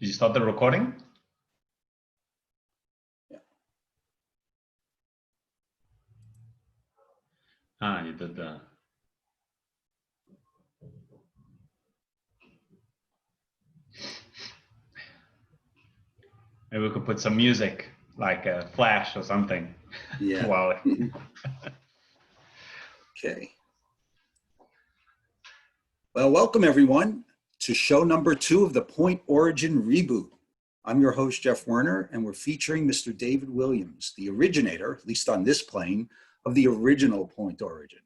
Did you start the recording? Yeah. Ah, you did the. Maybe we could put some music, like a flash or something. Yeah. Wow. Okay. Well, welcome everyone to show number 2 of the Point Origin reboot. I'm your host, Jeff Werner, and we're featuring Mr. David Williams, the originator, at least on this plane, of the original Point Origin.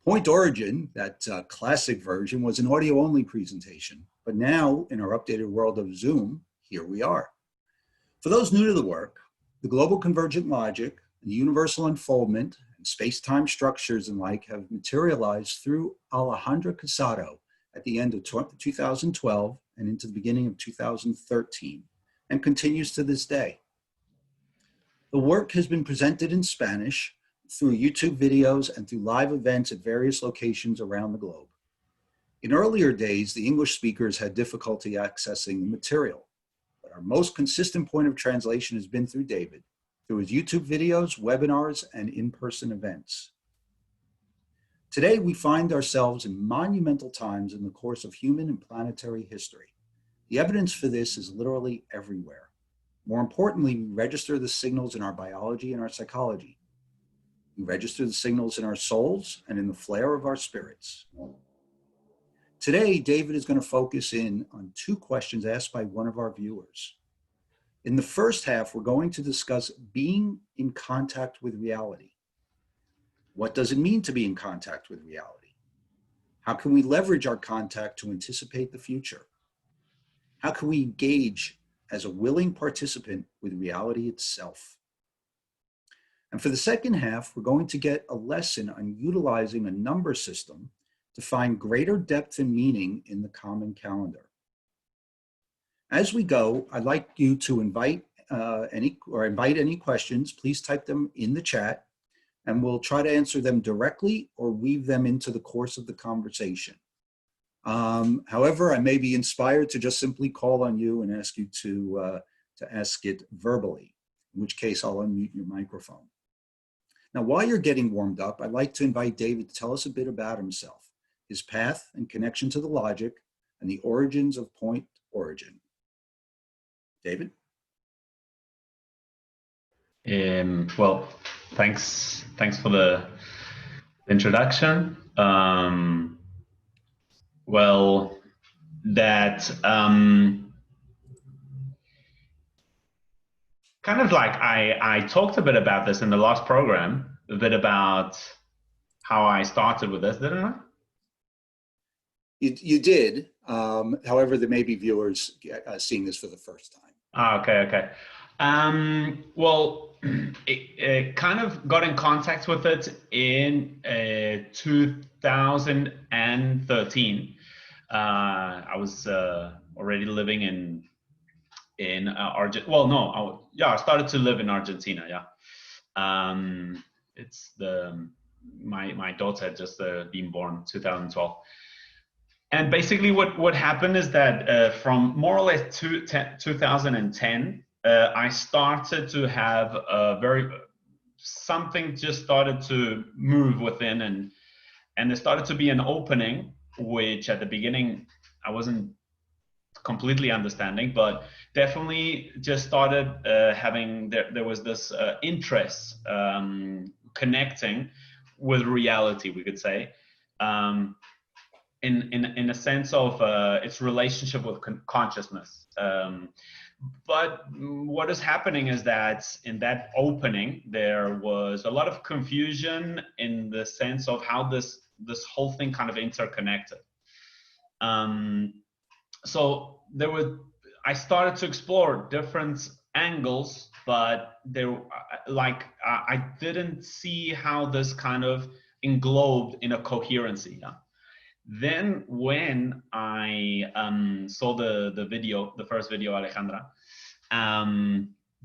Point Origin, that classic version, was an audio-only presentation, but now in our updated world of Zoom, here we are. For those new to the work, the global convergent logic and the universal unfoldment and space-time structures and like have materialized through Alejandro Casado at the end of 2012 and into the beginning of 2013, and continues to this day. The work has been presented in Spanish through YouTube videos and through live events at various locations around the globe. In earlier days, the English speakers had difficulty accessing the material, but our most consistent point of translation has been through David, through his YouTube videos, webinars, and in-person events. Today, we find ourselves in monumental times in the course of human and planetary history. The evidence for this is literally everywhere. More importantly, we register the signals in our biology and our psychology. We register the signals in our souls and in the flare of our spirits. Today, David is going to focus in on 2 questions asked by one of our viewers. In the first half, we're going to discuss being in contact with reality. What does it mean to be in contact with reality? How can we leverage our contact to anticipate the future? How can we engage as a willing participant with reality itself? And for the second half, we're going to get a lesson on utilizing a number system to find greater depth and meaning in the common calendar. As we go, I'd like you to invite any questions. Please type them in the chat, and we'll try to answer them directly or weave them into the course of the conversation. However, I may be inspired to just simply call on you and ask you to ask it verbally, in which case I'll unmute your microphone. Now, while you're getting warmed up, I'd like to invite David to tell us a bit about himself, his path and connection to the logic, and the origins of Point Origin. David? Well, thanks for the introduction. Well, that kind of like I talked a bit about this in the last program, a bit about how I started with this, didn't I? You did. However, there may be viewers seeing this for the first time. Ah, okay. Well, it kind of got in contact with it in 2013. I was already living in Argentina. Well, no, I started to live in Argentina. Yeah, it's my daughter had just been born 2012. And basically what happened is that from more or less 2010, I started to have something just started to move within, and there started to be an opening, which at the beginning I wasn't completely understanding, but definitely just started having, there was this interest connecting with reality, we could say. In a sense of its relationship with consciousness. But what is happening is that in that opening, there was a lot of confusion in the sense of how this whole thing kind of interconnected. So I started to explore different angles, but I didn't see how this kind of englobed in a coherency. Yeah? Then when I saw the first video, Alejandra,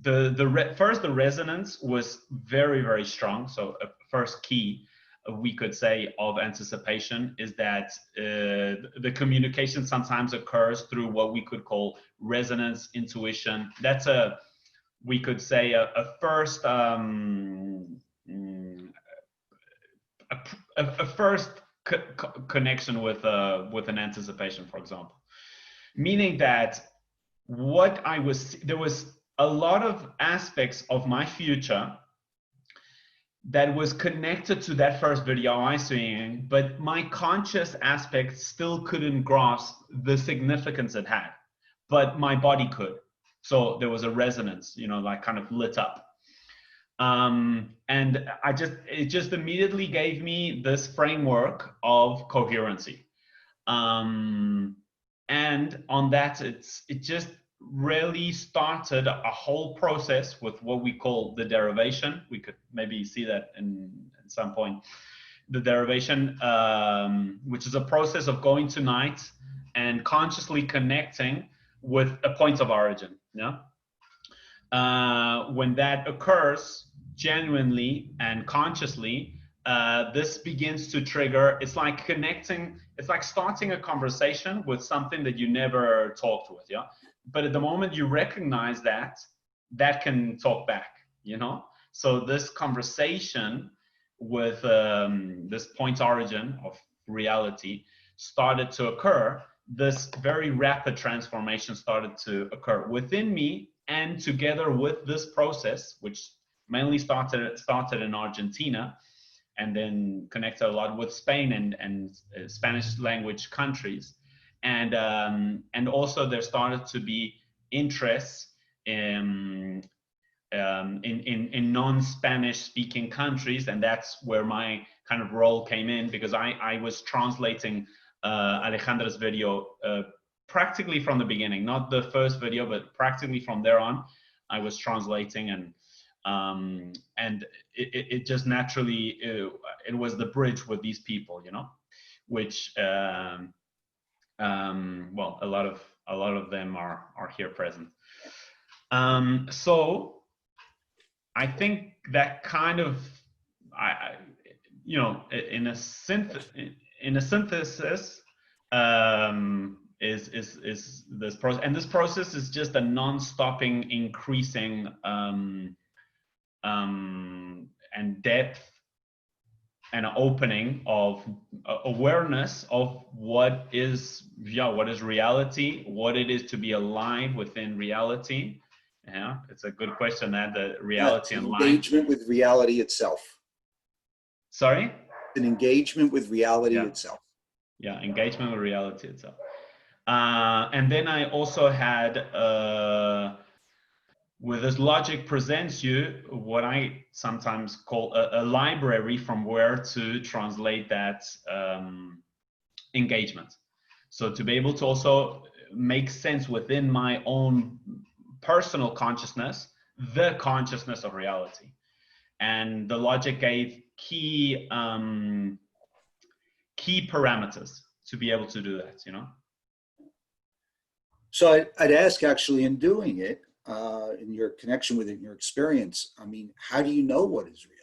the resonance was very, very strong. So first key, we could say, of anticipation is that the communication sometimes occurs through what we could call resonance intuition. That's we could say a first a first connection with an anticipation, for example, meaning that there was a lot of aspects of my future that was connected to that first video I was seeing, but my conscious aspect still couldn't grasp the significance it had, but my body could. So there was a resonance, like kind of lit up. And it just immediately gave me this framework of coherency. And on that, it just really started a whole process with what we call the derivation. We could maybe see that in some point. The derivation, which is a process of going to night and consciously connecting with a point of origin. Yeah. When that occurs genuinely and consciously, this begins to trigger. It's like connecting. It's like starting a conversation with something that you never talked with. Yeah. But at the moment you recognize that can talk back, So this conversation with this point origin of reality started to occur. This very rapid transformation started to occur within me, and together with this process, which mainly started in Argentina, and then connected a lot with Spain and Spanish language countries. And also there started to be interests in non-Spanish speaking countries, and that's where my kind of role came in, because I was translating Alejandra's video practically from the beginning, not the first video, but practically from there on. I was translating, and it just naturally it was the bridge with these people, which. Well, a lot of them are here present. So I think that kind of, in a synthesis, is this process, and this process is just a non-stopping increasing and depth and an opening of awareness of what is reality, what it is to be alive within reality. Yeah, it's a good question, that the reality and life. Engagement with reality itself. Sorry? An engagement with reality itself. Yeah, engagement with reality itself. And then I also had with this logic presents you what I sometimes call a library from where to translate that engagement. So to be able to also make sense within my own personal consciousness, the consciousness of reality. And the logic gave key parameters to be able to do that, So I'd ask, actually, in doing it, in your connection with it, in your experience, I mean, how do you know what is real?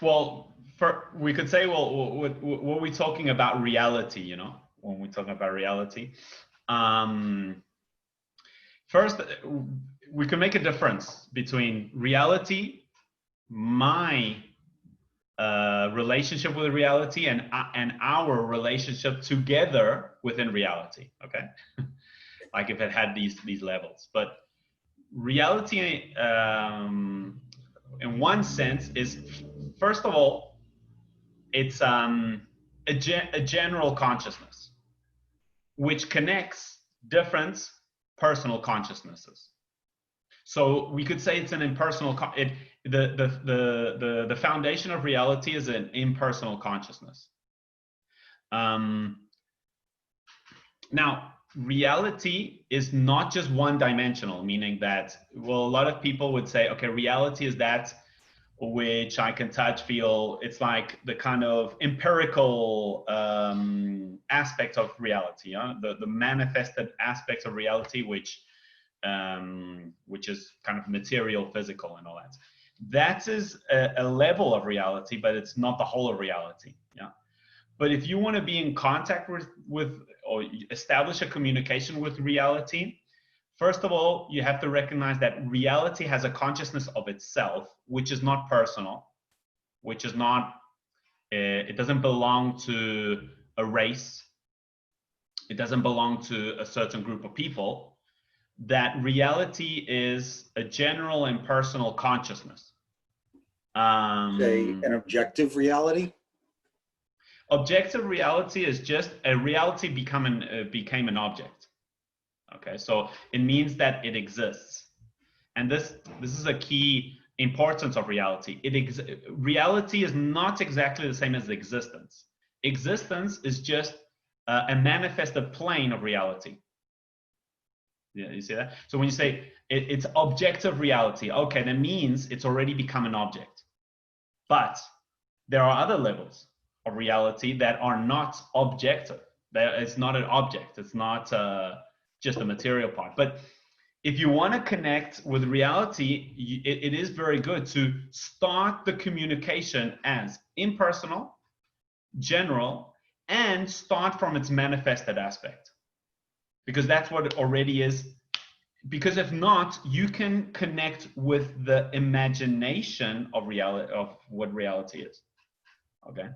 Well, we could say, well, what are we talking about reality, when we're talking about reality? First, we can make a difference between reality, my relationship with reality, and our relationship together within reality, okay? Like if it had these levels. But reality, in one sense, is, first of all, it's a general consciousness which connects different personal consciousnesses. So we could say it's an impersonal. The foundation of reality is an impersonal consciousness. Now, reality is not just one-dimensional, meaning that, well, a lot of people would say, okay, reality is that which I can touch, feel. It's like the kind of empirical aspect of reality, the manifested aspects of reality, which is kind of material, physical, and all that. that is a level of reality, but it's not the whole of reality. Yeah. But if you want to be in contact with or establish a communication with reality, first of all, you have to recognize that reality has a consciousness of itself, which is not personal, which is not, it doesn't belong to a race. It doesn't belong to a certain group of people. That reality is a general and personal consciousness. Say an objective reality? Objective reality is just a reality became an object. Okay, so it means that it exists. And this is a key importance of reality. Reality is not exactly the same as existence. Existence is just a manifested plane of reality. Yeah, you see that? So when you say it's objective reality, okay, that means it's already become an object. But there are other levels of reality that are not objective. It's not an object. It's not just a material part. But if you want to connect with reality, it is very good to start the communication as impersonal, general, and start from its manifested aspect. Because that's what it already is. Because if not, you can connect with the imagination of reality, of what reality is. Okay.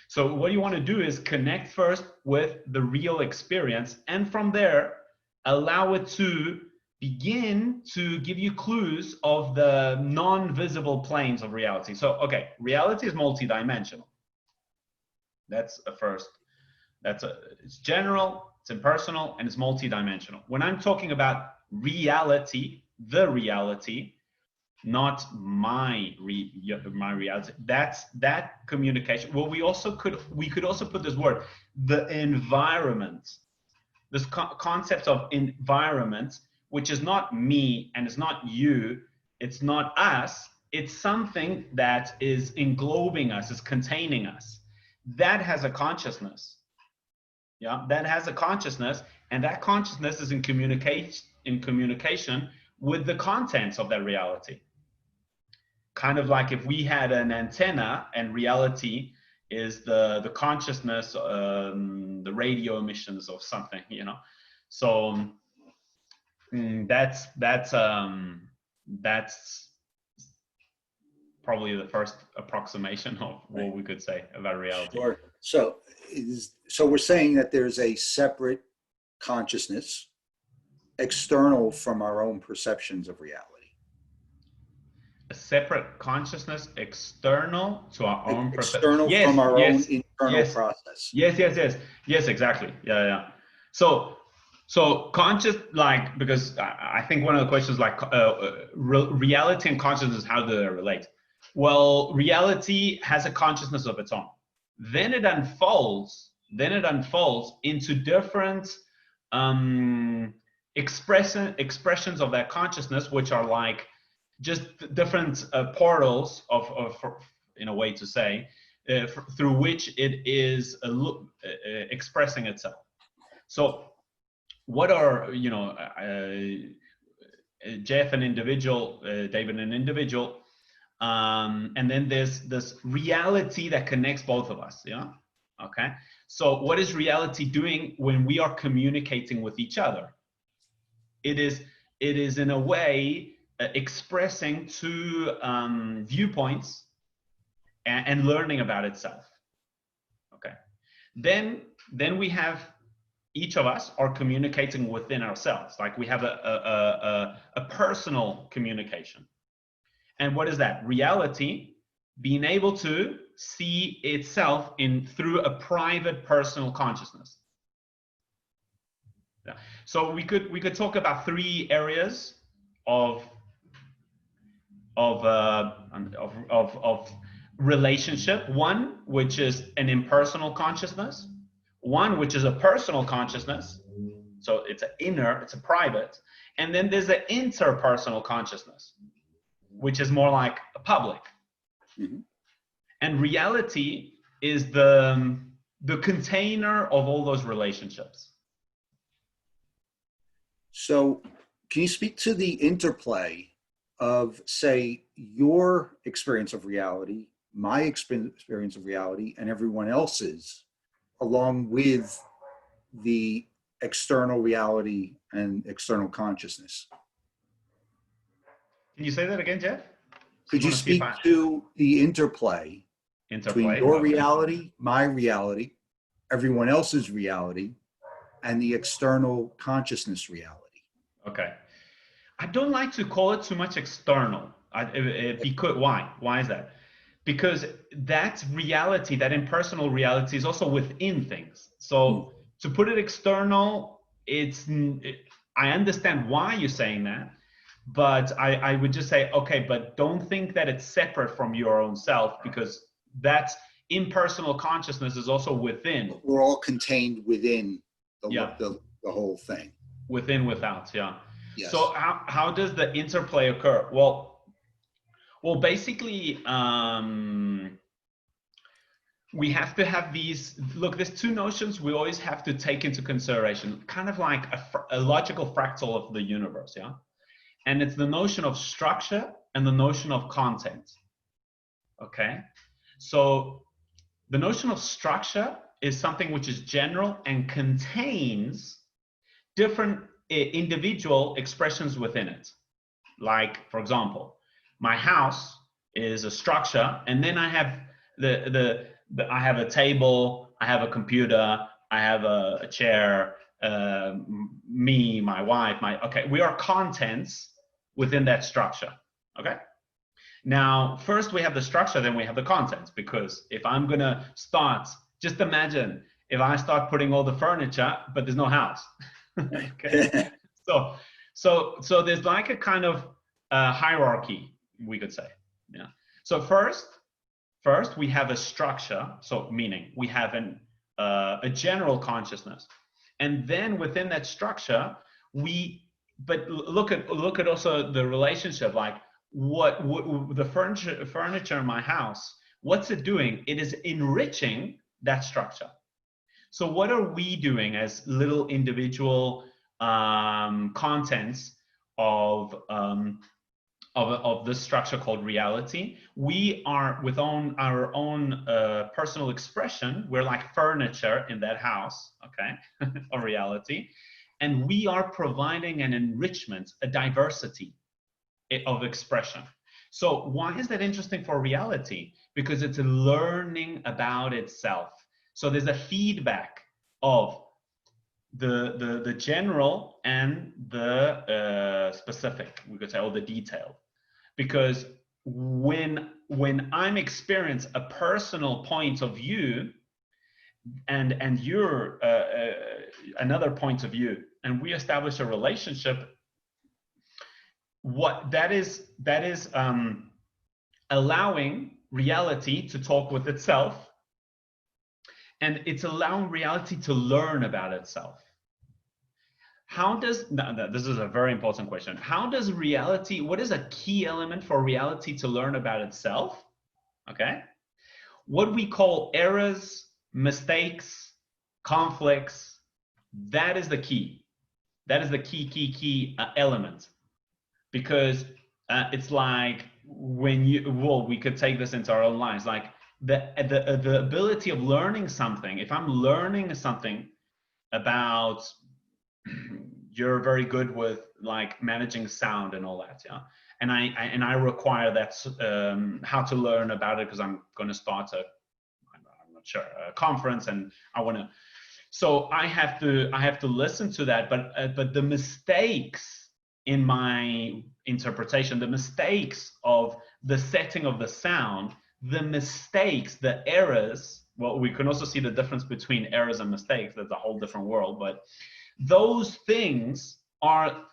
So what you want to do is connect first with the real experience, and from there, allow it to begin to give you clues of the non-visible planes of reality. So, okay, reality is multidimensional. That's a first. It's general, it's impersonal, and it's multidimensional. When I'm talking about reality, the reality, not my reality, that's that communication. Well, we could also put this word, the environment, this concept of environment, which is not me and it's not you, it's not us, it's something that is englobing us, is containing us. That has a consciousness. Yeah, that has a consciousness, and that consciousness is in communication with the contents of that reality. Kind of like if we had an antenna and reality is the consciousness, the radio emissions of something, you know. So that's probably the first approximation of what we could say about reality. Sure. So we're saying that there's a separate consciousness external from our own perceptions of reality. A separate consciousness external to our own perception. External from our own internal process. Yes, exactly. Yeah. So conscious, like, because I think one of the questions, like, reality and consciousness, how do they relate? Well, reality has a consciousness of its own. Then it unfolds into different expressions of that consciousness, which are like just different portals of, in a way to say, through which it is expressing itself. So what are, you know, Jeff an individual, David an individual, and then there's this reality that connects both of us. Yeah. Okay. So what is reality doing when we are communicating with each other? It is in a way expressing two viewpoints and learning about itself. Okay. Then we have, each of us are communicating within ourselves. Like we have a personal communication. And what is that? Reality being able to see itself through a private personal consciousness. Yeah. So we could talk about three areas of relationship. One, which is an impersonal consciousness. One, which is a personal consciousness. So it's an inner, it's a private. And then there's an interpersonal consciousness, which is more like a public. Mm-hmm. And reality is the container of all those relationships. So can you speak to the interplay of, say, your experience of reality, my experience of reality, and everyone else's, along with the external reality and external consciousness. Can you say that again, Jeff? Could you speak to the interplay between your Okay. reality, my reality, everyone else's reality, and the external consciousness reality? Okay. I don't like to call it too much external. Because why? Why is that? Because that reality, that impersonal reality, is also within things. So to put it external, I understand why you're saying that, but I would just say, okay, but don't think that it's separate from your own self, because that impersonal consciousness is also within. We're all contained within Yeah. the whole thing. Within, without, yeah. Yes. So how does the interplay occur? Well, basically, we have to have these, look, there's two notions we always have to take into consideration, kind of like a logical fractal of the universe, yeah? And it's the notion of structure and the notion of content, okay? So the notion of structure is something which is general and contains different individual expressions within it. Like, for example, my house is a structure, and then I have I have a table, I have a computer, I have a chair, me, my wife, okay, we are contents within that structure, okay? Now, first we have the structure, then we have the contents, because if I'm gonna start, just imagine if I start putting all the furniture, but there's no house, okay? So there's like a kind of hierarchy, we could say, yeah. So first we have a structure, so meaning we have a general consciousness, and then within that structure but look at also the relationship, like what the furniture in my house, what's it doing? It is enriching that structure. So what are we doing as little individual contents of this structure called reality? We are with our own personal expression. We're like furniture in that house, okay, of reality, and we are providing an enrichment, a diversity of expression. So why is that interesting for reality? Because it's learning about itself. So there's a feedback of the general and the specific, we could say, or the detailed. Because when I'm experience a personal point of view and you're another point of view, and we establish a relationship, what that is allowing reality to talk with itself, and it's allowing reality to learn about itself. How does, this is a very important question. How does reality, what is a key element for reality to learn about itself? Okay. What we call errors, mistakes, conflicts, that is the key. That is the key element. Because it's like when we could take this into our own lives, like the ability of learning something. If I'm learning something about, you're very good with like managing sound and all that, yeah, and I require that how to learn about it, because I'm going to start I'm not sure, a conference, and I want to, so I have to listen to that, but the mistakes in my interpretation, the mistakes of the setting of the sound, the mistakes, the errors, well, we can also see the difference between errors and mistakes. That's a whole different world, but those things are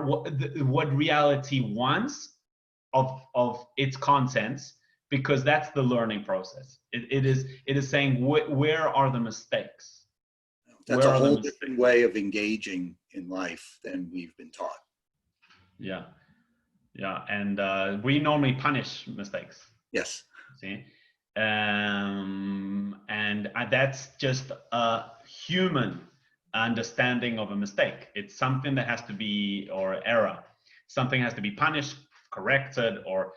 what reality wants of its contents, because that's the learning process. It is saying where are the mistakes? That's a whole different way of engaging in life than we've been taught. Yeah, and we normally punish mistakes. Yes. See, and that's just a human understanding of a mistake. It's something that has to be, or error, something has to be punished, corrected, or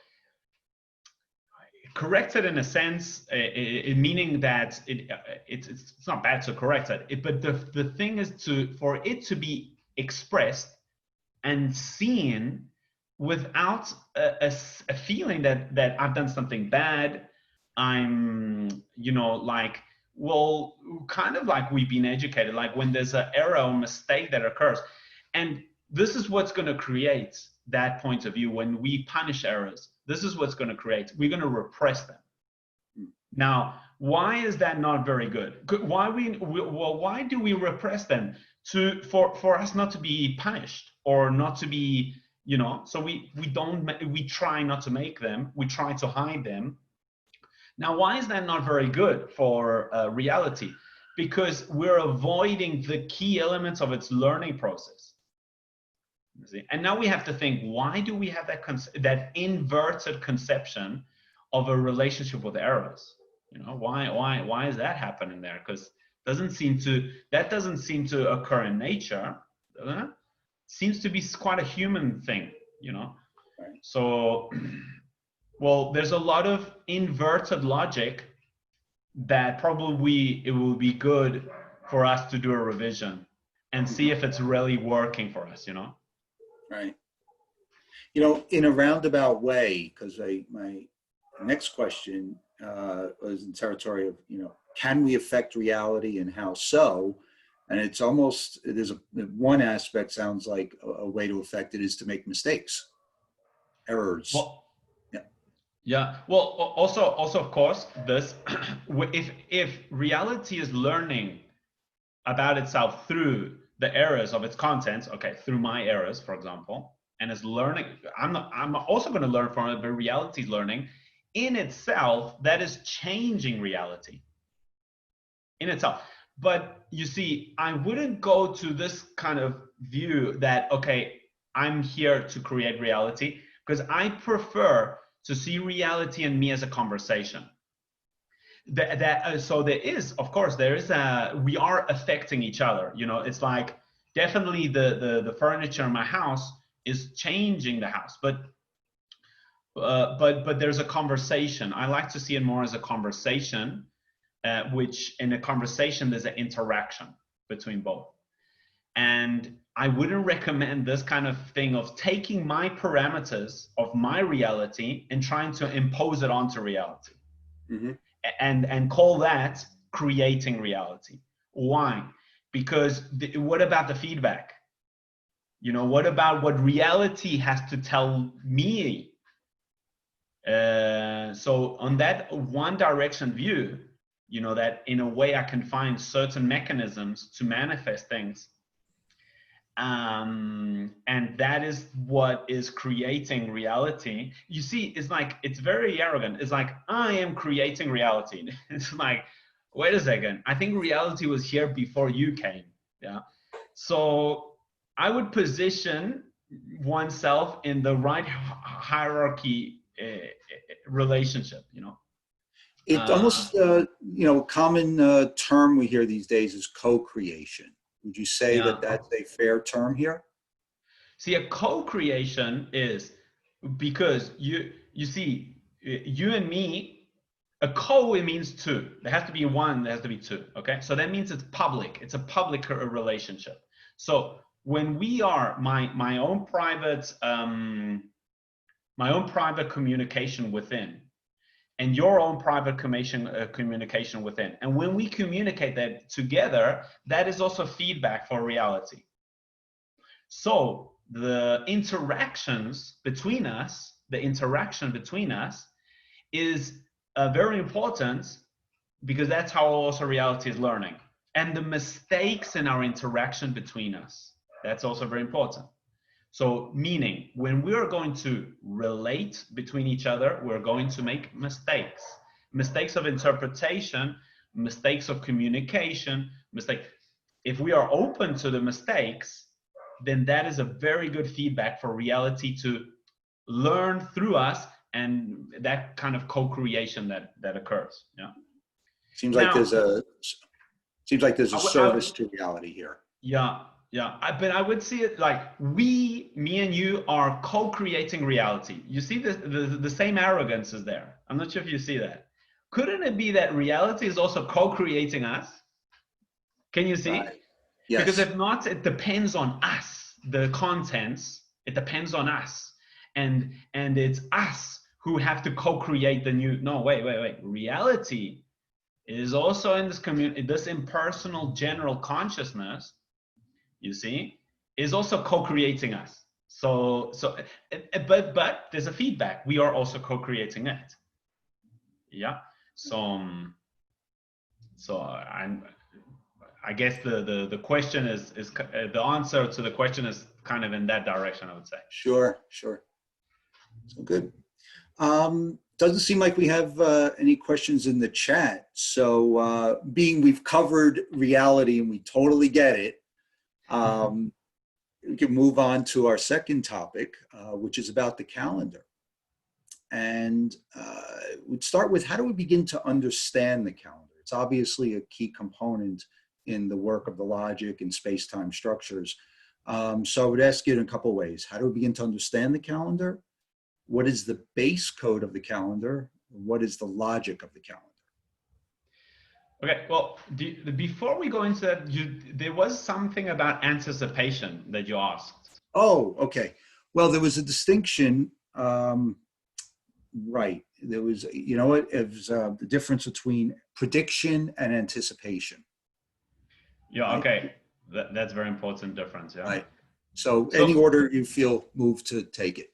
corrected in a sense, meaning that it's not bad to correct it, but the thing is for it to be expressed and seen without a feeling that I've done something bad. I'm, like, well, kind of like we've been educated, like when there's an error or mistake that occurs. And this is what's going to create that point of view. When we punish errors, this is what's going to create. We're going to repress them. Now, why is that not very good? Why do we repress them? For us not to be punished, or not to be, so we try not to make them. We try to hide them. Now, why is that not very good for reality? Because we're avoiding the key elements of its learning process. And now we have to think, why do we have that inverted conception of a relationship with errors? Why is that happening there? Because that doesn't seem to occur in nature. Seems to be quite a human thing, Right. So, well, there's a lot of inverted logic that probably it will be good for us to do a revision and see if it's really working for us, Right. In a roundabout way, because my next question was in territory of, can we affect reality, and how so? And it's almost, one aspect sounds like a way to affect it is to make mistakes, errors. Well, yeah. Well, also, of course, this, if reality is learning about itself through the errors of its contents, okay, through my errors, for example, and is learning, I'm also going to learn from it, but reality is learning in itself, that is changing reality in itself. But you see, I wouldn't go to this kind of view that, okay, I'm here to create reality, because I prefer to see reality and me as a conversation. So there is, of course, we are affecting each other. It's like, definitely the furniture in my house is changing the house, but there's a conversation. I like to see it more as a conversation, which in a conversation there's an interaction between both. And I wouldn't recommend this kind of thing of taking my parameters of my reality and trying to impose it onto reality. Mm-hmm. And call that creating reality. Why? Because what about the feedback? What about what reality has to tell me? So on that one direction view, that in a way I can find certain mechanisms to manifest things. And that is what is creating reality. You see, it's very arrogant. It's like, I am creating reality. It's like, wait a second, I think reality was here before you came. Yeah. So I would position oneself in the right hierarchy relationship, It almost, common term we hear these days is co-creation. Would you say that that's a fair term here? See, a co-creation is, because you see, you and me, a co, it means two. There has to be one, there has to be two, okay? So that means it's public. It's a public relationship. So when we are my own private communication within, and your own private communication within. And when we communicate that together, that is also feedback for reality. So the interaction between us is very important, because that's how also reality is learning. And the mistakes in our interaction between us, that's also very important. So meaning, when we are going to relate between each other, we're going to make mistakes of interpretation, mistakes of communication, If we are open to the mistakes, then that is a very good feedback for reality to learn through us, and that kind of co-creation that occurs. Yeah. Seems like there's a service to reality here. Yeah. Yeah, but I would see it like me and you are co-creating reality. You see the same arrogance is there. I'm not sure if you see that. Couldn't it be that reality is also co-creating us? Can you see? Right. Because Yes. if not, it depends on us. The contents, it depends on us. And it's us who have to co-create the new. No, wait. Reality is also in this community, this impersonal general consciousness, you see, is also co-creating us. But there's a feedback. We are also co-creating it. Yeah. So I guess the question is the answer to the question is kind of in that direction, I would say. Sure. Sure. So good. Doesn't seem like we have any questions in the chat. So being we've covered reality and we totally get it, we can move on to our second topic, which is about the calendar. And we'd start with, how do we begin to understand the calendar? It's obviously a key component in the work of the logic and space-time structures. So I would ask you in a couple of ways. How do we begin to understand the calendar? What is the base code of the calendar? What is the logic of the calendar? Okay, well, before we go into that, there was something about anticipation that you asked. Oh, okay. Well, there was a distinction, right. There was, you know, it was the difference between prediction and anticipation. Yeah, Right? okay. That's a very important difference, yeah. Right. So any So, order you feel moved to take it.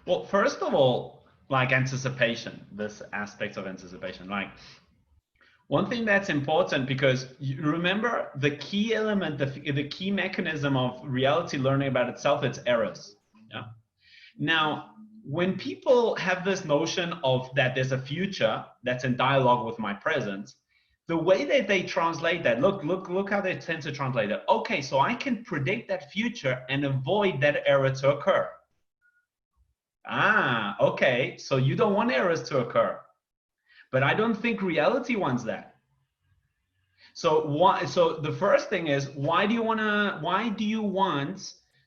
well, first of all, like anticipation, this aspect of anticipation, like one thing that's important, because you remember the key element, the key mechanism of reality learning about itself, it's errors. Yeah. Now, when people have this notion of that there's a future that's in dialogue with my present, the way that they translate that, look how they tend to translate it. Okay, so I can predict that future and avoid that error to occur. Ah, okay, so you don't want errors to occur. But I don't think reality wants that. So why? So the first thing is, why do you want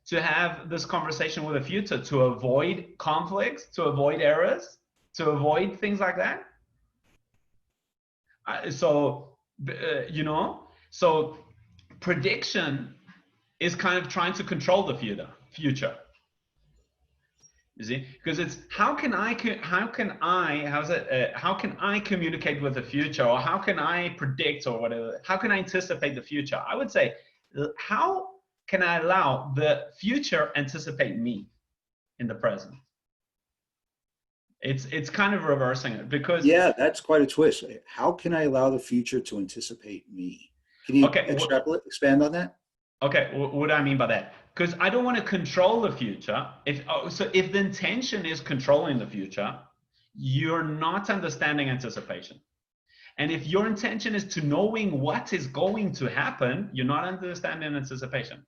to have this conversation with the future? To avoid conflicts, to avoid errors, to avoid things like that? You know, so prediction is kind of trying to control the future. You see, because it's how can I communicate with the future, or how can I predict, or whatever, how can I anticipate the future? I would say, how can I allow the future anticipate me in the present? It's kind of reversing it, because Yeah, that's quite a twist. How can I allow the future to anticipate me? Can you okay, expand on that? okay, what do I mean by that? Because I don't want to control the future. If the intention is controlling the future, you're not understanding anticipation. And if your intention is to knowing what is going to happen, you're not understanding anticipation.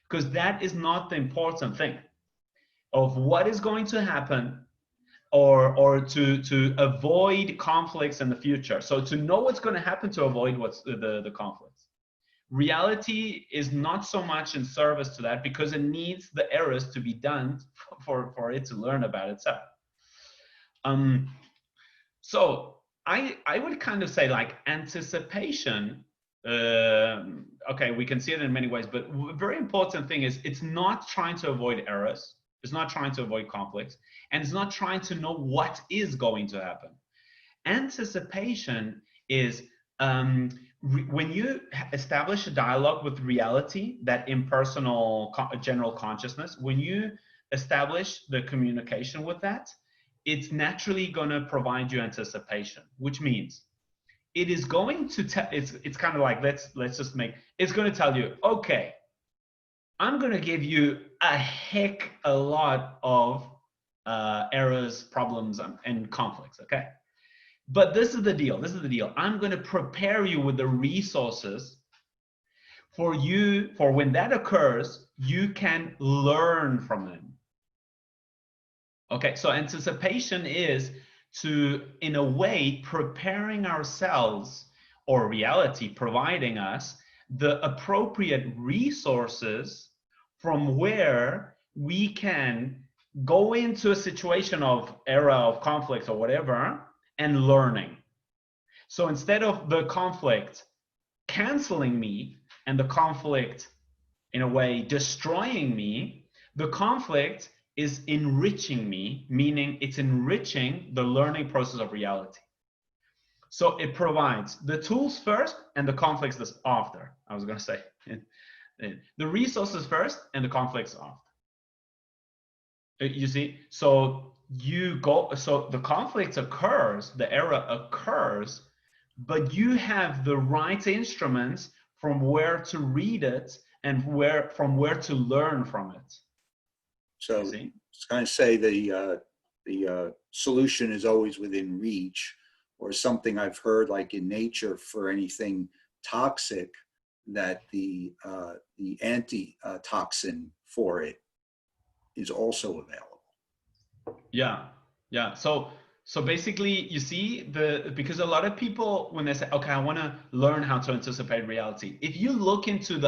Because that is not the important thing of what is going to happen, or to avoid conflicts in the future. So to know what's going to happen, to avoid what's the conflicts. Reality is not so much in service to that, because it needs the errors to be done for it to learn about itself. So I would kind of say, like, anticipation, okay, we can see it in many ways, but a very important thing is, it's not trying to avoid errors, it's not trying to avoid conflicts, and it's not trying to know what is going to happen. Anticipation is when you establish a dialogue with reality, that impersonal general consciousness, when you establish the communication with that, it's naturally going to provide you anticipation, which means it is going to tell, it's kind of like, let's just make, it's going to tell you, okay, I'm going to give you a lot of errors, problems, and conflicts, okay? But this is the deal. I'm going to prepare you with the resources for when that occurs, you can learn from them. Okay, so anticipation is in a way, preparing ourselves, or reality providing us the appropriate resources from where we can go into a situation of era of conflict or whatever and learning. So instead of the conflict canceling me and the conflict in a way destroying me, the conflict is enriching me, meaning it's enriching the learning process of reality. So it provides the tools first and the conflicts after. I was going to say the resources first and the conflicts after. You see, so so the conflict occurs, the error occurs, but you have the right instruments from where to read it and from where to learn from it. So it's kind of say the solution is always within reach, or something I've heard like in nature for anything toxic, that the anti-toxin for it is also available. Yeah. So basically, you see, because a lot of people, when they say, okay, I want to learn how to anticipate reality, if you look into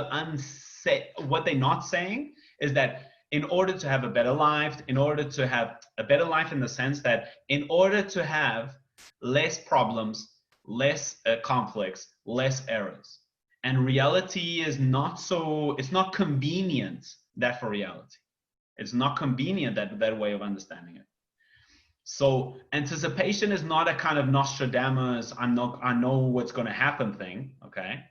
what they're not saying is that in order to have a better life, in order to have a better life in the sense that in order to have less problems, less conflicts, less errors. And reality is it's not convenient that for reality. It's not convenient that way of understanding it. So anticipation is not a kind of Nostradamus, I know what's going to happen thing, okay?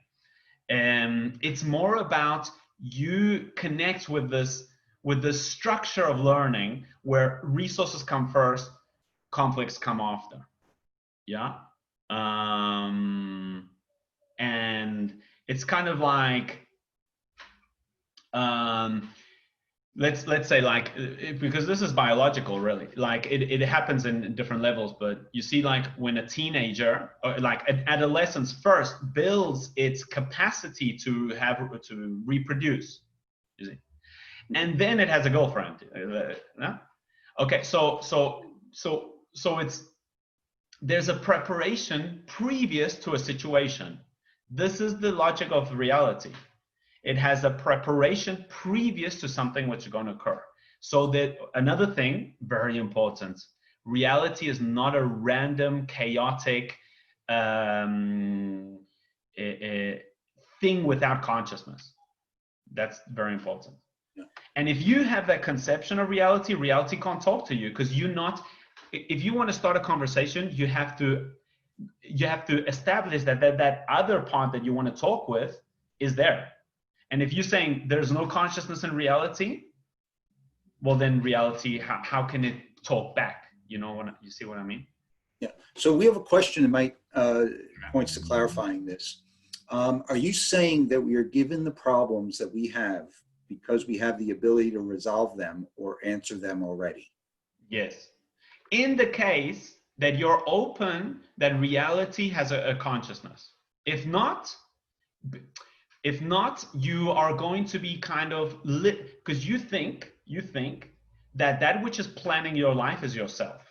And it's more about you connect with the structure of learning where resources come first, conflicts come after. Yeah. And it's kind of like, let's say like, because this is biological really, like it happens in different levels, but you see like when a teenager or like an adolescence first builds its capacity to reproduce, you see, and then it has a girlfriend. No? Okay, so there's a preparation previous to a situation. This is the logic of reality. It has a preparation previous to something which is going to occur. So that another thing, very important, reality is not a random, chaotic thing without consciousness. That's very important. Yeah. And if you have that conception of reality, reality can't talk to you because if you want to start a conversation, you have to establish that other part that you want to talk with is there. And if you're saying there's no consciousness in reality, well, then reality, how can it talk back? You see what I mean? Yeah. So we have a question that might points to clarifying this. Are you saying that we are given the problems that we have because we have the ability to resolve them or answer them already? Yes. In the case that you're open that reality has a consciousness. If not, you are going to be kind of lit because you think that which is planning your life is yourself,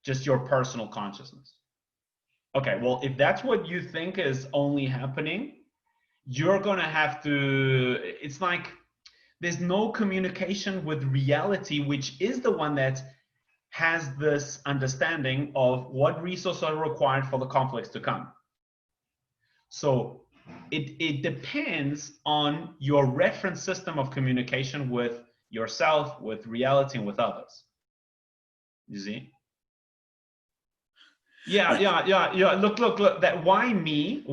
just your personal consciousness. Okay, well, if that's what you think is only happening, you're going to have to, it's like there's no communication with reality, which is the one that has this understanding of what resources are required for the conflicts to come. So it depends on your reference system of communication with yourself, with reality, and with others. You see? Yeah. Look, that why me?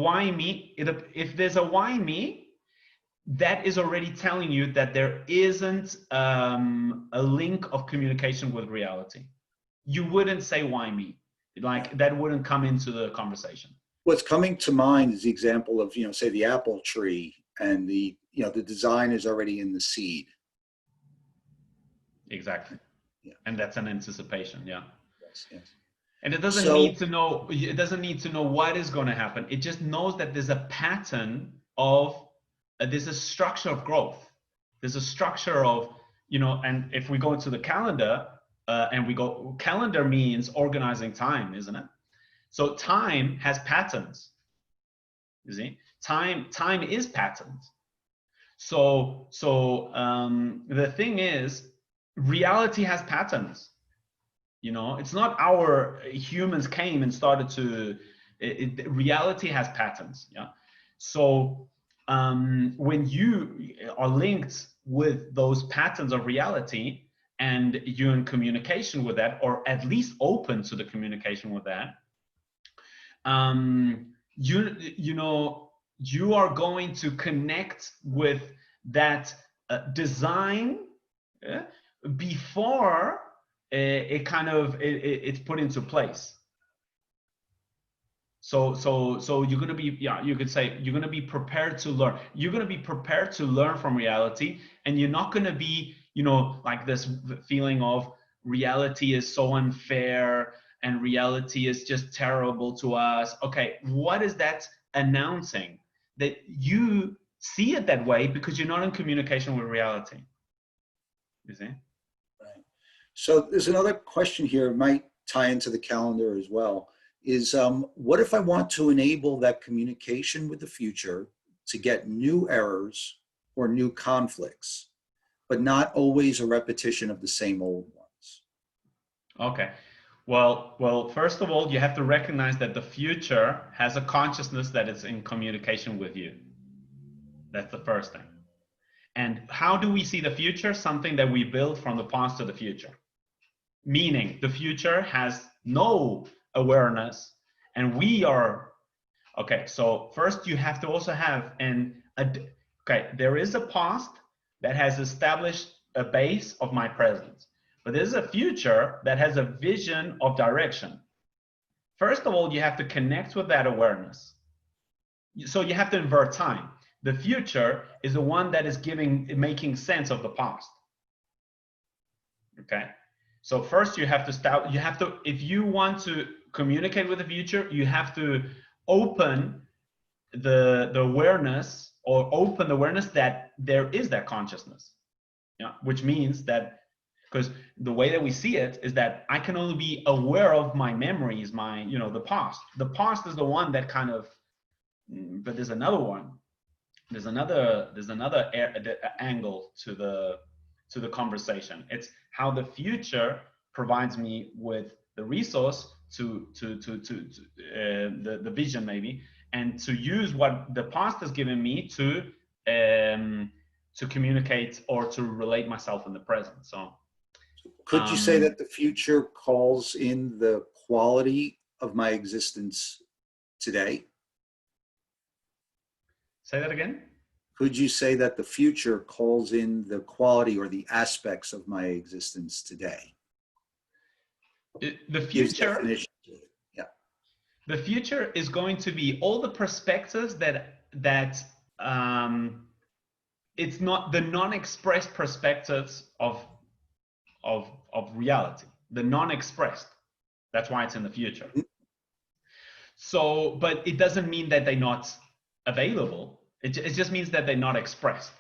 If there's a why me, that is already telling you that there isn't a link of communication with reality. You wouldn't say why me. Like that wouldn't come into the conversation. What's coming to mind is the example of, say the apple tree, and the design is already in the seed. Exactly. Yeah. And that's an anticipation. Yeah. Yes. And it doesn't need to know. It doesn't need to know what is going to happen. It just knows that there's a pattern of, there's a structure of growth. There's a structure of, and if we go into the calendar, calendar means organizing time, isn't it? So time has patterns, you see? Time is patterns. So the thing is, reality has patterns. You know, it's not our humans came and started to. Reality has patterns. Yeah. So when you are linked with those patterns of reality, and you're in communication with that, or at least open to the communication with that, you know, you are going to connect with that design before it's put into place. So you're going to be, yeah, you could say you're going to be prepared to learn. You're going to be prepared to learn from reality, and you're not going to be, you know, like this feeling of reality is so unfair and reality is just terrible to us. Okay, what is that announcing? That you see it that way because you're not in communication with reality. You see? Right. So there's another question here, it might tie into the calendar as well, is what if I want to enable that communication with the future to get new errors or new conflicts, but not always a repetition of the same old ones? Okay. Well, first of all, you have to recognize that the future has a consciousness that is in communication with you. That's the first thing. And how do we see the future? Something that we build from the past to the future. Meaning the future has no awareness, and we are, okay, so first you have to also have okay, there is a past that has established a base of my presence, but there's a future that has a vision of direction. First of all, you have to connect with that awareness. So you have to invert time. The future is the one that is making sense of the past. Okay. So first you have to if you want to communicate with the future, you have to open the awareness, or open the awareness that there is that consciousness. Yeah, which means that, because the way that we see it is that I can only be aware of my memories, my, you know, the past. The past is the one that kind of, but there's another one. There's another angle to the conversation. It's how the future provides me with the resource to the vision, maybe, and to use what the past has given me to communicate or to relate myself in the present. So could you say that the future calls in the quality of my existence today? Say that again? Could you say that the future calls in the quality or the aspects of my existence today? The future, yeah. The future is going to be all the perspectives that it's not the non-expressed perspectives of reality, the non-expressed. That's why it's in the future. Mm-hmm. So, but it doesn't mean that they're not available. It just means that they're not expressed.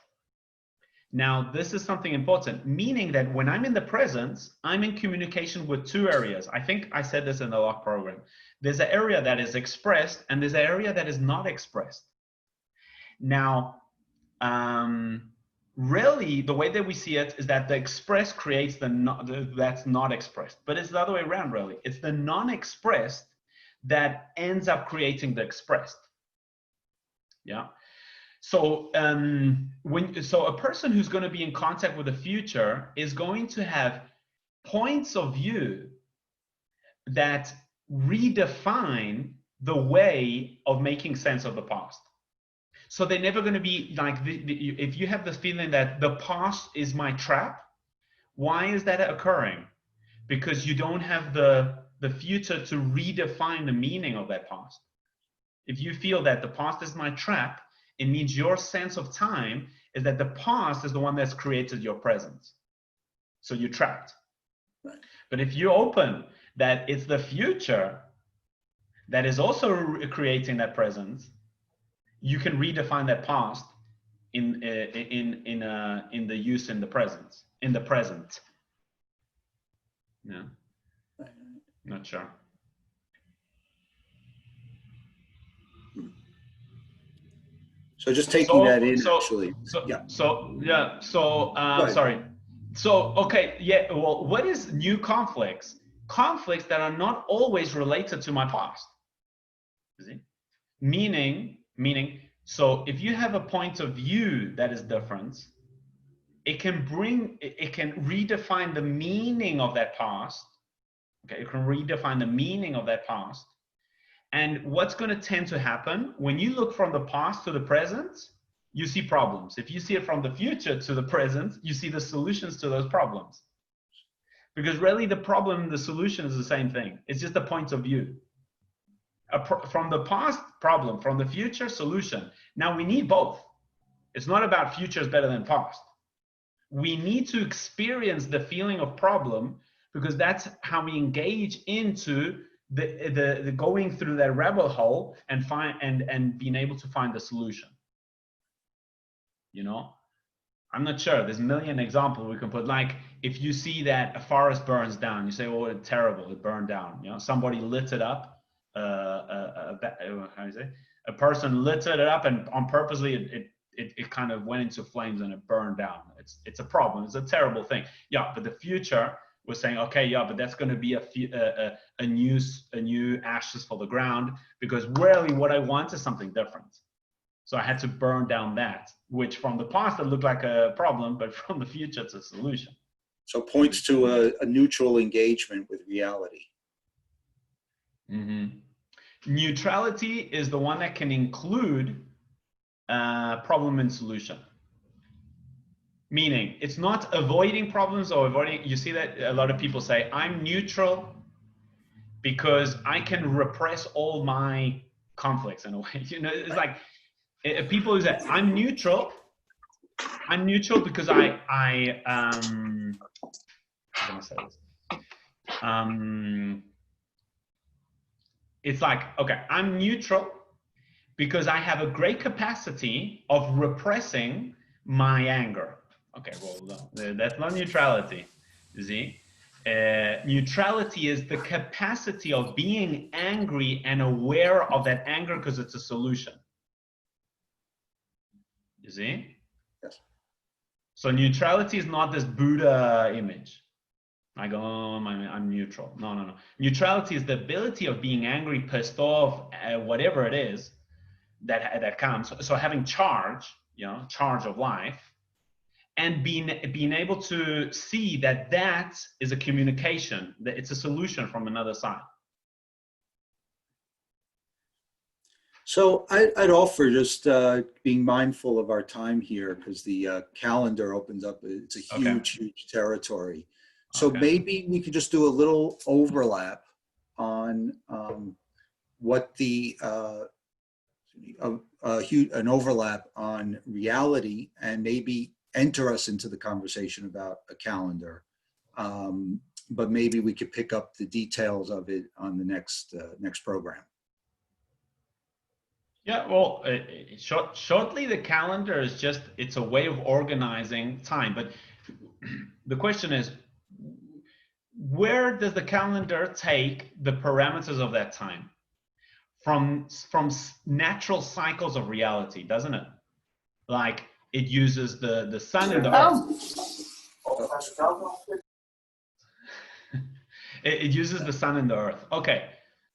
Now, this is something important, meaning that when I'm in the present, I'm in communication with two areas. I think I said this in the LOC program. There's an area that is expressed, and there's an area that is not expressed. Now, really, the way that we see it is that the expressed creates that's not expressed. But it's the other way around, really. It's the non-expressed that ends up creating the expressed. Yeah. So so a person who's going to be in contact with the future is going to have points of view that redefine the way of making sense of the past. So they're never going to be like, if you have this feeling that the past is my trap, why is that occurring? Because you don't have the future to redefine the meaning of that past. If you feel that the past is my trap, it means your sense of time is that the past is the one that's created your present. So you're trapped. Right. But if you open that it's the future that is also creating that present, you can redefine that past in the use in the present. Yeah. Not sure. So just taking that in, actually. Right. Sorry. So, okay, yeah, well, what is new conflicts? Conflicts that are not always related to my past. See? Meaning, so if you have a point of view that is different, it can redefine the meaning of that past. Okay, it can redefine the meaning of that past. And what's going to tend to happen when you look from the past to the present, you see problems. If you see it from the future to the present, you see the solutions to those problems. Because really the problem and the solution is the same thing. It's just a point of view. From the past, problem. From the future, solution. Now we need both. It's not about future is better than past. We need to experience the feeling of problem, because that's how we engage into the going through that rabbit hole and being able to find the solution. You know, I'm not sure. There's a million examples we can put. Like if you see that a forest burns down, you say, "Oh, it's terrible! It burned down." You know, somebody lit it up. How do you say? A person lit it up, and on purposely it kind of went into flames and it burned down. It's a problem. It's a terrible thing. Yeah, but the future, we're saying, okay, yeah, but that's going to be a new ashes for the ground, because really what I want is something different. So I had to burn down that, which from the past it looked like a problem, but from the future it's a solution. So points to a neutral engagement with reality. Mm-hmm. Neutrality is the one that can include problem and solution. Meaning, it's not avoiding problems or avoiding. You see that a lot of people say, I'm neutral because I can repress all my conflicts in a way. You know, it's like people who say, I'm neutral because how can I say this? It's like, okay, I'm neutral because I have a great capacity of repressing my anger. Okay, well, no, that's not neutrality, you see? Neutrality is the capacity of being angry and aware of that anger because it's a solution. You see? Yes. So neutrality is not this Buddha image. I go, oh, I'm neutral. No. Neutrality is the ability of being angry, pissed off, whatever it is that comes. So having charge, you know, charge of life, and being able to see that is a communication, that it's a solution from another side. So I'd offer just being mindful of our time here, because the calendar opens up. It's a huge territory. So maybe we could just do a little overlap on what an overlap on reality, and maybe enter us into the conversation about a calendar. But maybe we could pick up the details of it on the next program. Yeah, well, shortly the calendar is just, it's a way of organizing time. But the question is, where does the calendar take the parameters of that time? From natural cycles of reality, doesn't it? Like it uses the sun and the earth. It uses the sun and the earth. Okay,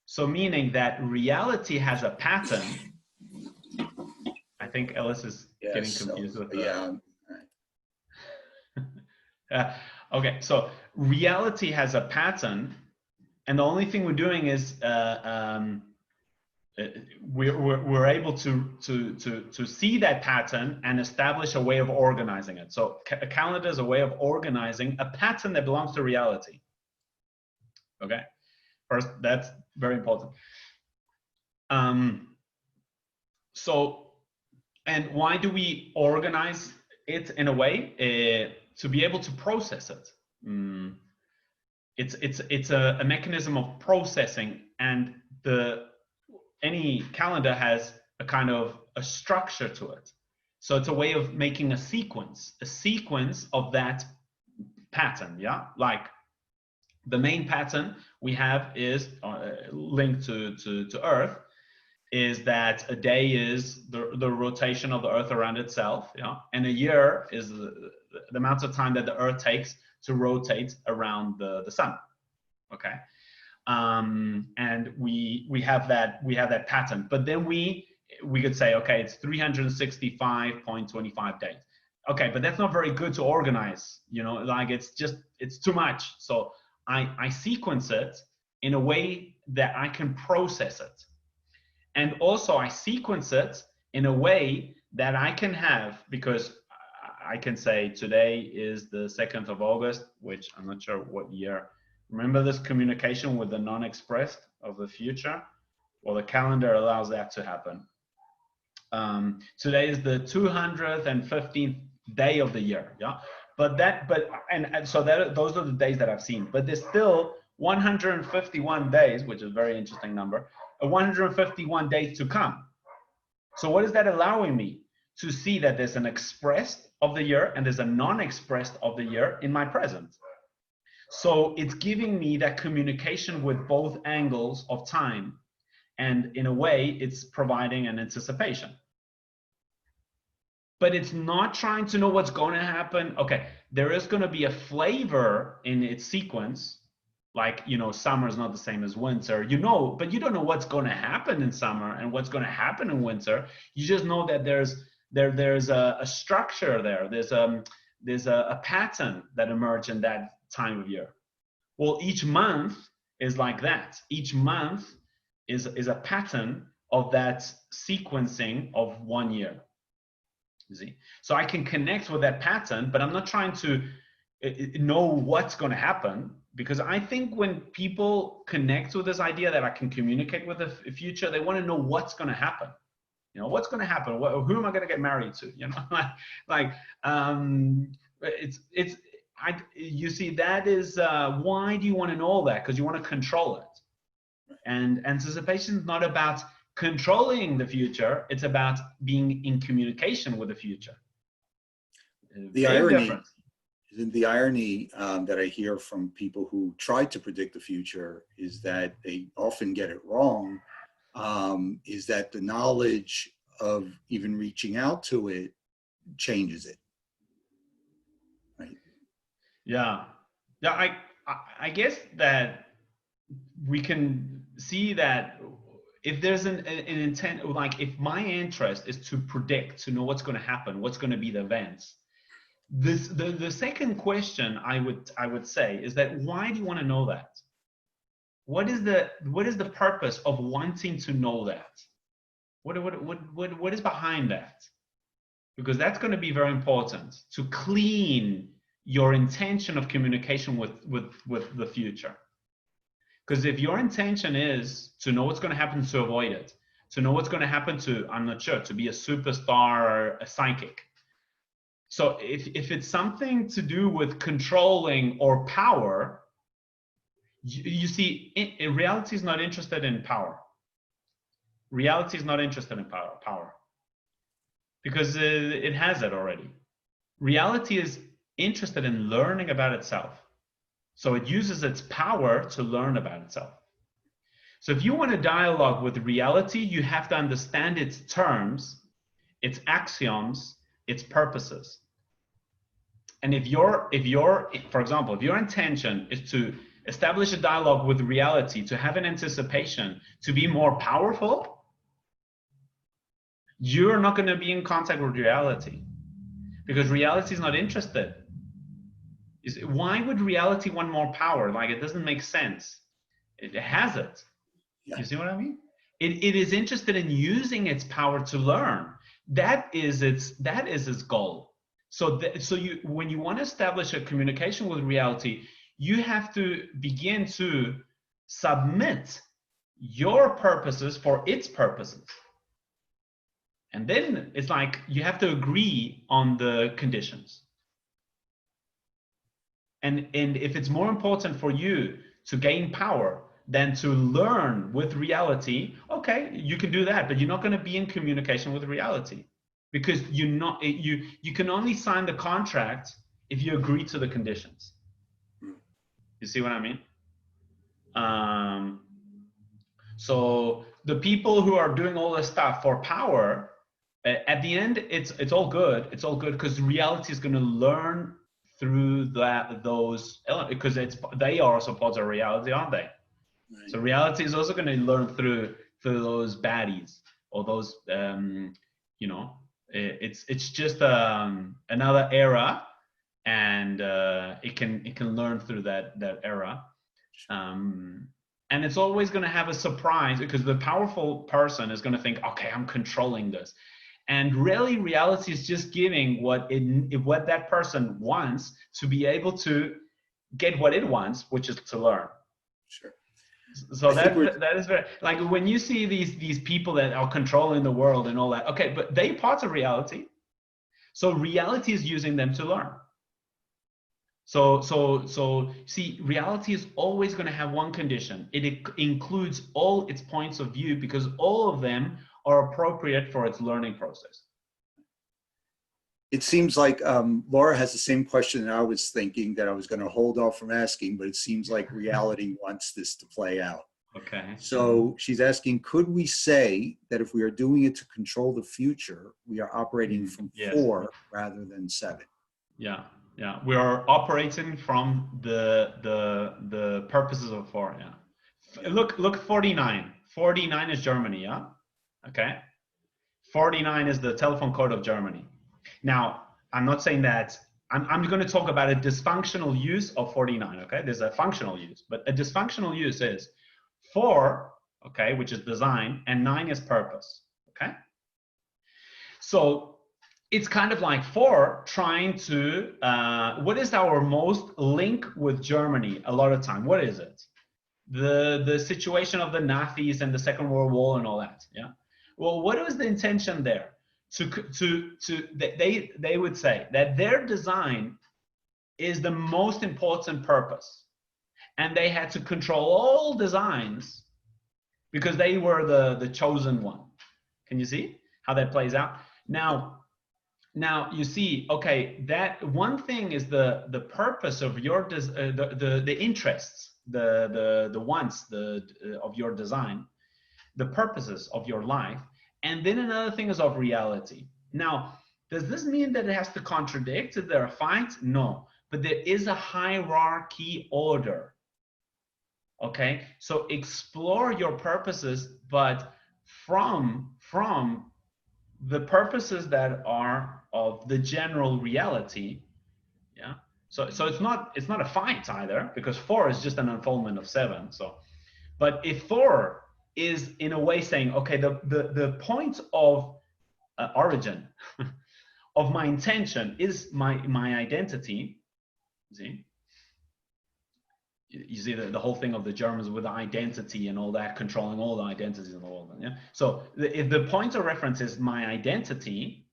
so meaning that reality has a pattern. I think Ellis is getting confused with the... Yeah. Okay, so reality has a pattern, and the only thing we're doing is we're able to see that pattern and establish a way of organizing it. So a calendar is a way of organizing a pattern that belongs to reality. Okay, first, that's very important. So, and why do we organize it in a way? To be able to process it. It's a mechanism of processing, and any calendar has a kind of a structure to it. So it's a way of making a sequence of that pattern. Yeah, like the main pattern we have is linked to Earth, is that a day is the rotation of the Earth around itself, and a year is the amount of time that the Earth takes to rotate around the sun. Okay, and we have that pattern, but then we could say, okay, it's 365.25 days. Okay, but that's not very good to organize, like it's too much. So I sequence it in a way that I can process it. And also I sequence it in a way that I can have, because I can say today is the 2nd of August, which I'm not sure what year. Remember this communication with the non-expressed of the future? Well, the calendar allows that to happen. Today is the 215th day of the year, But so those are the days that I've seen. But there's still 151 days, which is a very interesting number, 151 days to come. So what is that allowing me? To see that there's an expressed of the year and there's a non-expressed of the year in my present. So it's giving me that communication with both angles of time. And in a way, it's providing an anticipation. But it's not trying to know what's going to happen. Okay, there is going to be a flavor in its sequence. Like, summer is not the same as winter, but you don't know what's going to happen in summer and what's going to happen in winter. You just know that there's a structure there. There's a pattern that emerges in that time of year. Well, each month is like that. Each month is a pattern of that sequencing of 1 year. You see? So I can connect with that pattern, but I'm not trying to know what's going to happen, because I think when people connect with this idea that I can communicate with the future, they want to know what's going to happen. What's going to happen? Who am I going to get married to? You see, that is why do you want to know all that? Because you want to control it. And anticipation is not about controlling the future. It's about being in communication with the future. The irony that I hear from people who try to predict the future is that they often get it wrong, is that the knowledge of even reaching out to it changes it. Right? Yeah. I guess that we can see that if there's an intent, like if my interest is to predict, to know what's going to happen, what's going to be the events, the second question I would say is that, why do you want to know that? What is the purpose of wanting to know that? What is behind that? Because that's going to be very important to clean your intention of communication with the future. Because if your intention is to know what's going to happen, to avoid it, to know what's going to happen to, I'm not sure, to be a superstar or a psychic. So if it's something to do with controlling or power, you see, reality is not interested in power. Reality is not interested in power. Because it has it already. Reality is interested in learning about itself. So it uses its power to learn about itself. So if you want to dialogue with reality, you have to understand its terms, its axioms, its purposes. And if for example, if your intention is to establish a dialogue with reality, to have an anticipation, to be more powerful, you're not going to be in contact with reality, because reality is not interested. Why would reality want more power? Like, it doesn't make sense. It has it. Yeah. You see what I mean? It is interested in using its power to learn. That is its goal. So when you want to establish a communication with reality, you have to begin to submit your purposes for its purposes. And then it's like you have to agree on the conditions. And if it's more important for you to gain power than to learn with reality, okay, you can do that, but you're not going to be in communication with reality, because you can only sign the contract if you agree to the conditions. You see what I mean? So the people who are doing all this stuff for power, at the end, it's all good. It's all good because reality is going to learn through those elements, because they are also parts of reality, aren't they? Right. So reality is also going to learn through those baddies, or those you know, it's just another era, and it can learn through that era. And it's always going to have a surprise, because the powerful person is going to think, okay, I'm controlling this. And really, reality is just giving what that person wants, to be able to get what it wants, which is to learn. Sure. So that is very, like, when you see these people that are controlling the world and all that, okay, but they parts of reality. So reality is using them to learn. So see, reality is always going to have one condition. It includes all its points of view, because all of them are appropriate for its learning process. It seems like Laura has the same question that I was thinking, that I was going to hold off from asking, but it seems like reality wants this to play out. Okay. So she's asking, could we say that if we are doing it to control the future, we are operating from 4 rather than 7? Yeah. Yeah, we are operating from the purposes of 4. Yeah, look, 49. 49 is Germany. Yeah, okay. 49 is the telephone code of Germany. Now, I'm not saying that. I'm going to talk about a dysfunctional use of 49. Okay, there's a functional use, but a dysfunctional use is 4. Okay, which is design, and 9 is purpose. Okay, so it's kind of like 4 trying to, what is our most link with Germany a lot of time? What is it? The situation of the Nazis and the Second World War and all that, yeah? Well, what was the intention there? They would say that their design is the most important purpose. And they had to control all designs because they were the chosen one. Can you see how that plays out? Now you see, okay, that one thing is the purpose of your the interests, the wants of your design, the purposes of your life, and then another thing is of reality. Now, does this mean that it has to contradict? Is there a fight? No, but there is a hierarchy order. Okay, so explore your purposes, but from the purposes that are of the general reality. Yeah, so it's not a fight either, because 4 is just an unfoldment of 7. So, but if 4 is in a way saying, okay, the point of origin of my intention is my identity. See, you see the whole thing of the Germans with the identity and all that, controlling all the identities in the world. Yeah. So if the point of reference is my identity,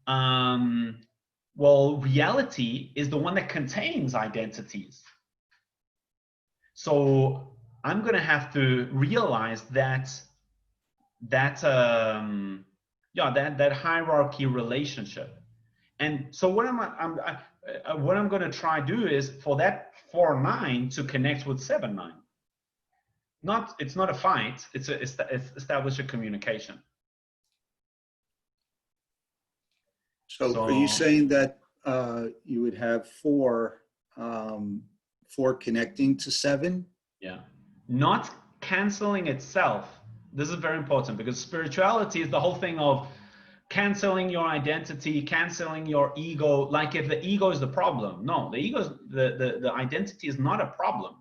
well, reality is the one that contains identities. So I'm going to have to realize that hierarchy relationship. And so what I'm going to try to do is for that 4-9 to connect with 7-9. It's not a fight. It's establish a communication. So are you saying that you would have 4 connecting to 7? Yeah, not canceling itself. This is very important, because spirituality is the whole thing of canceling your identity, canceling your ego. Like if the ego is the problem. No, the ego, the identity is not a problem.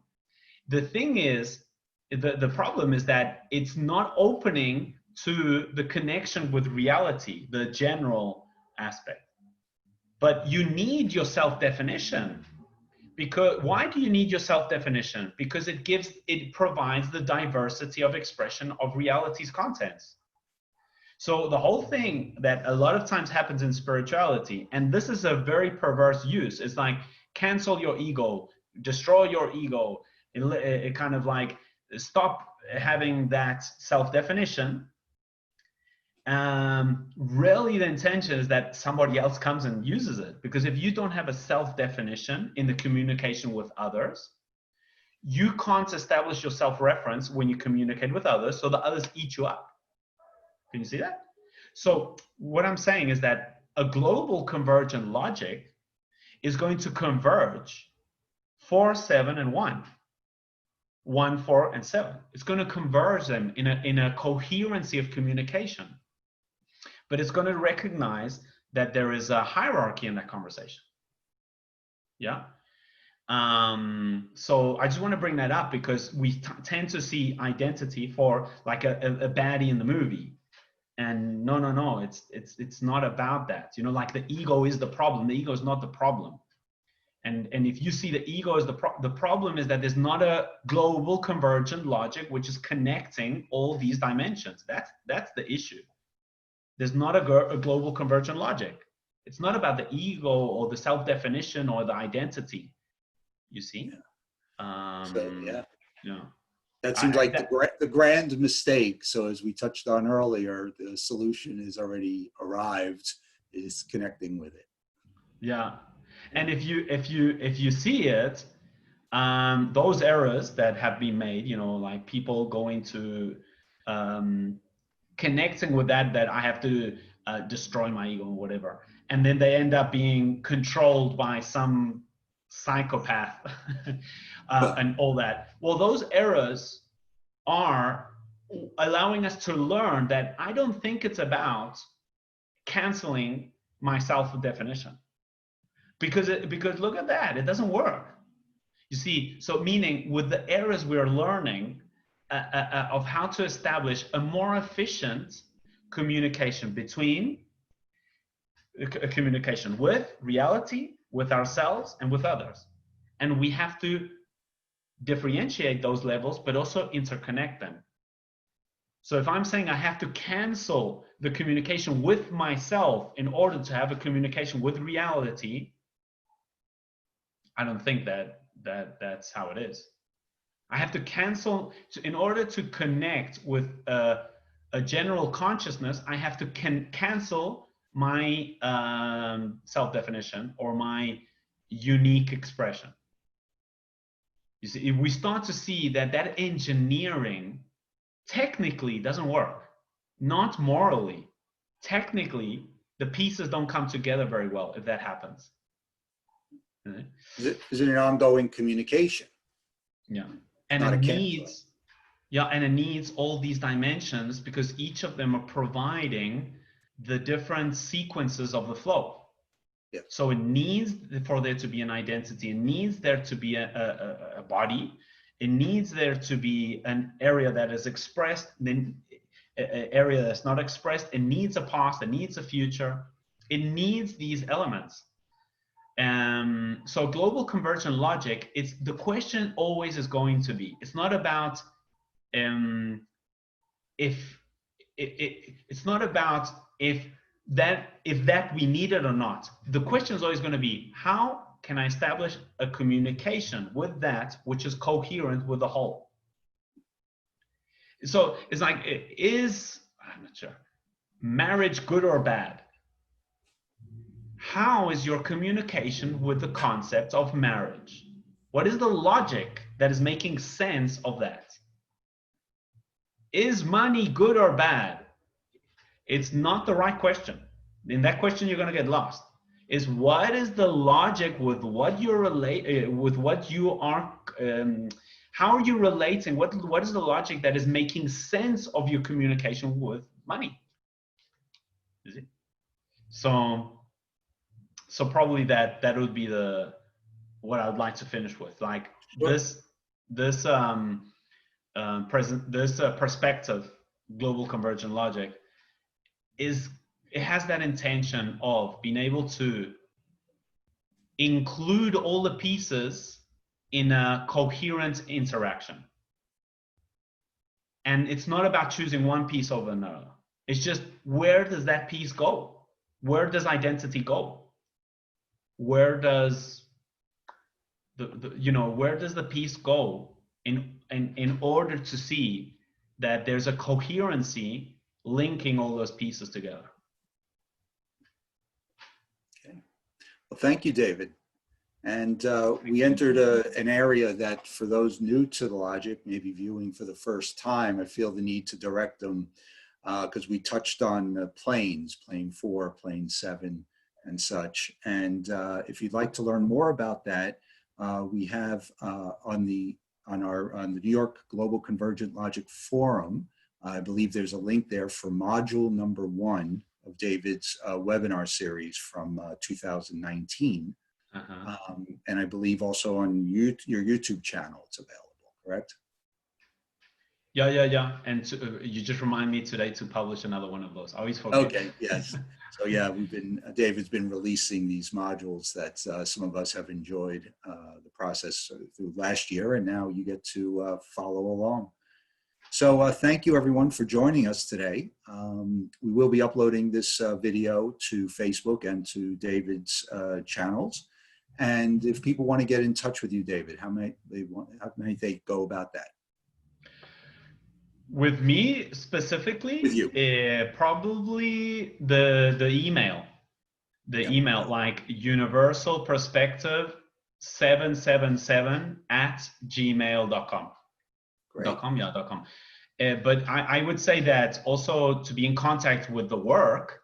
The thing is, the problem is that it's not opening to the connection with reality, the general aspect. But you need your self-definition. Because why do you need your self-definition? Because it provides the diversity of expression of reality's contents. So the whole thing that a lot of times happens in spirituality, and this is a very perverse use, is like cancel your ego, destroy your ego, it kind of like stop having that self-definition. Really the intention is that somebody else comes and uses it, because if you don't have a self-definition in the communication with others, you can't establish your self-reference when you communicate with others, so the others eat you up. Can you see that? So what I'm saying is that a global convergent logic is going to converge 4, 7, and 1. 1, 4, and 7. It's going to converge them in a coherency of communication. But it's going to recognize that there is a hierarchy in that conversation. Yeah. So I just want to bring that up because we tend to see identity for like a baddie in the movie. And no, it's not about that. You know, like the ego is the problem. The ego is not the problem. And if you see the ego as the problem is that there's not a global convergent logic which is connecting all these dimensions. That's the issue. There's not a global convergent logic. It's not about the ego or the self-definition or the identity. You see? Yeah. Yeah. That seems like the grand mistake. So as we touched on earlier, the solution is already arrived, is connecting with it. Yeah. And if you see it, those errors that have been made, you know, like people going to connecting with that I have to destroy my ego or whatever, and then they end up being controlled by some psychopath and all that. Well, those errors are allowing us to learn that I don't think it's about canceling my self-definition. Because look at that, it doesn't work. You see, so meaning with the errors we're learning of how to establish a more efficient communication between communication with reality, with ourselves, and with others. And we have to differentiate those levels, but also interconnect them. So if I'm saying I have to cancel the communication with myself in order to have a communication with reality, I don't think that's how it is. I have to cancel, in order to connect with a general consciousness, I have to cancel my self-definition or my unique expression. You see, if we start to see that engineering technically doesn't work, not morally, technically, the pieces don't come together very well if that happens. Is it an ongoing communication? Yeah, and it needs, and it needs all these dimensions because each of them are providing the different sequences of the flow. Yeah. So it needs for there to be an identity. It needs there to be a body. It needs there to be an area that is expressed, then an area that's not expressed. It needs a past. It needs a future. It needs these elements. So global convergent logic, it's the question always is going to be, it's not about it's not about if that we need it or not. The question is always going to be, how can I establish a communication with that which is coherent with the whole? So it's like, I'm not sure, marriage good or bad? How is your communication with the concept of marriage? What is the logic that is making sense of that? Is money good or bad? It's not the right question. In that question, you're going to get lost. Is what is the logic with what you're with what you are? How are you relating? What is the logic that is making sense of your communication with money? Is it? So probably that would be what I'd like to finish with. Like this perspective, global convergent logic, it has that intention of being able to include all the pieces in a coherent interaction. And it's not about choosing one piece over another. It's just, where does that piece go? Where does identity go? Where does where does the piece go in order to see that there's a coherency linking all those pieces together? Okay. Well, thank you, David. And we entered an area that for those new to the logic, maybe viewing for the first time, I feel the need to direct them because we touched on planes, plane 4, plane 7 and such. And if you'd like to learn more about that, we have on the New York Global Convergent Logic Forum, I believe there's a link there for module number 1 of David's webinar series from 2019. And I believe also on your YouTube channel, it's available, correct? Yeah. And you just remind me today to publish another one of those. I always forget. Okay, yes. So yeah, David's been releasing these modules that some of us have enjoyed the process through last year, and now you get to follow along. So thank you everyone for joining us today. We will be uploading this video to Facebook and to David's channels. And if people want to get in touch with you, David, how might they go about that? With me specifically, With you. Probably the email. Email, like universal perspective 777@gmail.com. .com. But I would say that also to be in contact with the work,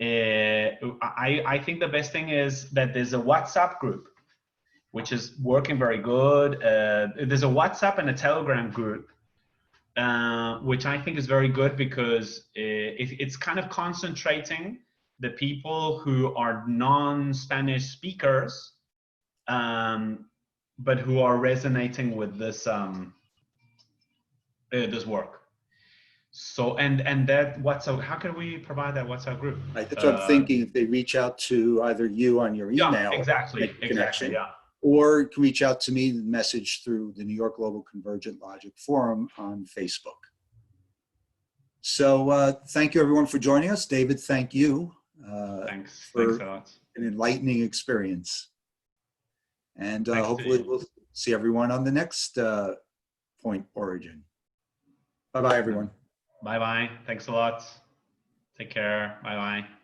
I think the best thing is that there's a WhatsApp group, which is working very good. There's a WhatsApp and a Telegram group, which I think is very good because it's kind of concentrating the people who are non-Spanish speakers, but who are resonating with this this work. So and that WhatsApp, how can we provide that WhatsApp group? That's what I'm thinking. If they reach out to either you on your email, yeah, exactly, yeah, or reach out to me, message through the New York Global Convergent Logic Forum on Facebook. So thank you everyone for joining us. David, thank you. Thanks for a lot. An enlightening experience. And hopefully we'll see everyone on the next Point Origin. Bye-bye, everyone. Bye-bye. Thanks a lot. Take care. Bye-bye.